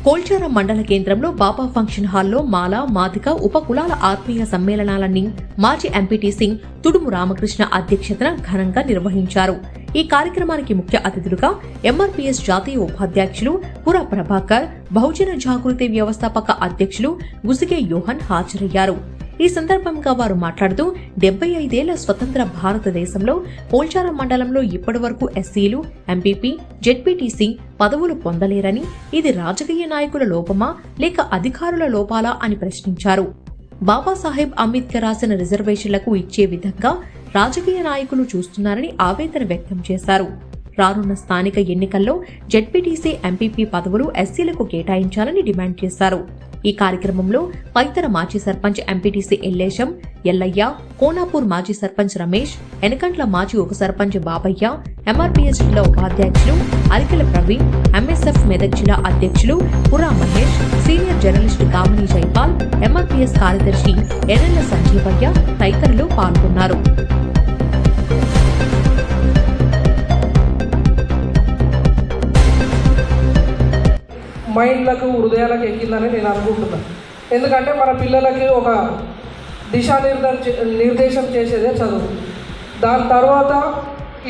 కోల్చారం మండల కేంద్రంలో బాబా ఫంక్షన్ హాల్లో మాల మాదిక ఉపకులాల ఆత్మీయ సమ్మేళనాలన్నీ మాజీ ఎంపీటీసీ తుడుము రామకృష్ణ అధ్యక్షతన ఘనంగా నిర్వహించారు. ఈ కార్యక్రమానికి ముఖ్య అతిథులుగా ఎంఆర్పీఎస్ జాతీయ ఉపాధ్యక్షులు పుర ప్రభాకర్, బహుజన జాగృతి వ్యవస్థాపక అధ్యక్షులు గుసిగే యోహన్ హాజరయ్యారు. ఈ సందర్భంగా వారు మాట్లాడుతూ 75 ఏళ్ల స్వతంత్ర భారతదేశంలో పోల్చారం మండలంలో ఇప్పటివరకు ఎస్సీలు, ఎంపీపీ, జెడ్పీటీసీ పదవులు పొందలేరని, ఇది రాజకీయ నాయకుల లోపమా లేక అధికారుల లోపాలా అని ప్రశ్నించారు. బాబాసాహెబ్ అంబేద్కర్ రాసిన రిజర్వేషన్లకు ఇచ్చే విధంగా రాజకీయ నాయకులు చూస్తున్నారని ఆవేదన వ్యక్తం చేశారు. రానున్న స్థానిక ఎన్నికల్లో జెడ్పీటీసీ, ఎంపీపీ పదవులు ఎస్సీలకు కేటాయించాలని డిమాండ్ చేశారు. ఈ కార్యక్రమంలో పైతర మాజీ సర్పంచ్ ఎంపీటీసీ ఎల్లేశం, ఎల్లయ్య, కోనాపూర్ మాజీ సర్పంచ్ రమేష్, ఎనకంట్ల మాజీ ఉప సర్పంచ్ బాబయ్య, ఎంఆర్పీఎస్ జిల్లా ఉపాధ్యక్షులు అరికెల ప్రవీణ్, ఎంఎస్ఎఫ్ మెదక్ జిల్లా అధ్యక్షులు పురా మహేష్, సీనియర్ జర్నలిస్టు కామిని జైపాల్, ఎంఆర్పీఎస్ కార్యదర్శి ఎర్రెళ్ల సంజీవయ్య తదితరులు పాల్గొన్నారు. మైండ్లకు హృదయాలకు ఎక్కిందని నేను అనుకుంటున్నాను. ఎందుకంటే మన పిల్లలకి ఒక నిర్దేశం చేసేదే చదువు. దాని తర్వాత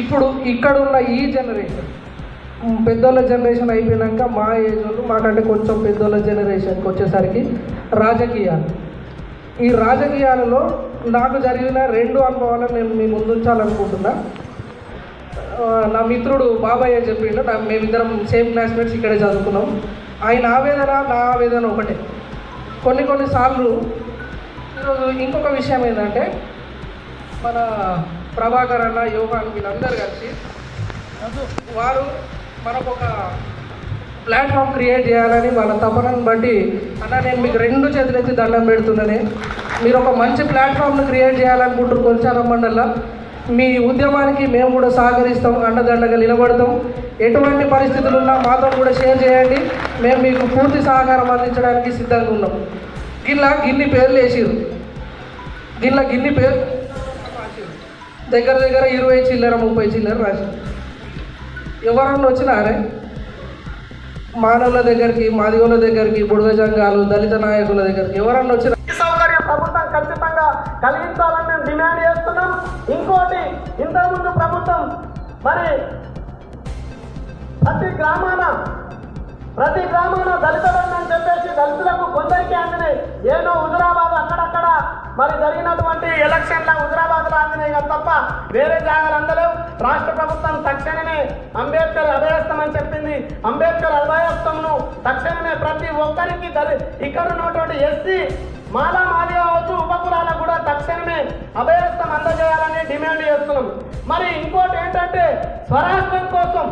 ఇప్పుడు ఇక్కడున్న ఈ జనరేషన్, పెద్దోళ్ళ జనరేషన్ అయిపోయినాక మా ఏజ్ వాళ్ళు, మాకంటే కొంచెం పెద్దోళ్ళ జనరేషన్కి వచ్చేసరికి రాజకీయాలు. ఈ రాజకీయాలలో నాకు జరిగిన 2 అనుభవాలను నేను మీ ముందుంచాలనుకుంటున్నా. నా మిత్రుడు బాబాయ్య చెప్పిండు, మేమిద్దరం సేమ్ క్లాస్మేట్స్, ఇక్కడే చదువుకున్నాం. ఆయన ఆవేదన నా ఆవేదన ఒకటే. కొన్నిసార్లు ఈరోజు ఇంకొక విషయం ఏంటంటే, మన ప్రభాకర్ అన్న, యోగాన్ వీళ్ళందరూ కలిసి వారు మనకు ఒక ప్లాట్ఫామ్ క్రియేట్ చేయాలని వాళ్ళ తపనను బట్టి, అన్న నేను మీకు 2 చేతులెత్తి దండం పెడుతున్నానే, మీరు ఒక మంచి ప్లాట్ఫామ్ను క్రియేట్ చేయాలనుకుంటారు కోల్చారం మండలంలో. మీ ఉద్యమానికి మేము కూడా సహకరిస్తాం, అండదండగా నిలబడతాం. ఎటువంటి పరిస్థితులు ఉన్నా మాతో కూడా షేర్ చేయండి, మేము మీకు పూర్తి సహకారం అందించడానికి సిద్ధంగా ఉన్నాం. గిన్ని పేర్లు వేసిరు, గిన్ని పేరు దగ్గర 20 చిల్లర 30 చిల్లర రాశారు. ఎవరన్నా వచ్చినారే మానవుల దగ్గరికి, మాదిగోళ్ళ దగ్గరికి, బుడగ జంగాలు, దళిత నాయకుల దగ్గరికి ఎవరన్నా వచ్చిన సౌకర్యం ప్రభుత్వం ఖచ్చితంగా కలిగించాలని మేము డిమాండ్ చేస్తున్నాం. ఇంకోటి, ఇంతకుముందు ప్రభుత్వం మరి ప్రతి గ్రామాన దళితులను అని చెప్పేసి దళితులకు కొందరికి అందినాయి. ఏదో హుజురాబాద్ అక్కడక్కడ మరి జరిగినటువంటి ఎలక్షన్ల హుజురాబాద్లో అందినాయి తప్ప వేరే జాగాలు అందలేవు. రాష్ట్ర ప్రభుత్వం తక్షణమే అంబేద్కర్ అభయస్థం అని చెప్పింది. అంబేద్కర్ అభయస్థంను తక్షణమే ప్రతి ఒక్కరికి ఇక్కడ ఉన్నటువంటి ఎస్సీ, మాలా మాది కావచ్చు, ఉపకులాలకు కూడా తక్షణమే అభయస్థం అందజేయాలని డిమాండ్ చేస్తున్నాం. మరి ఇంకోటి ఏంటంటే, స్వరాష్ట్రం కోసం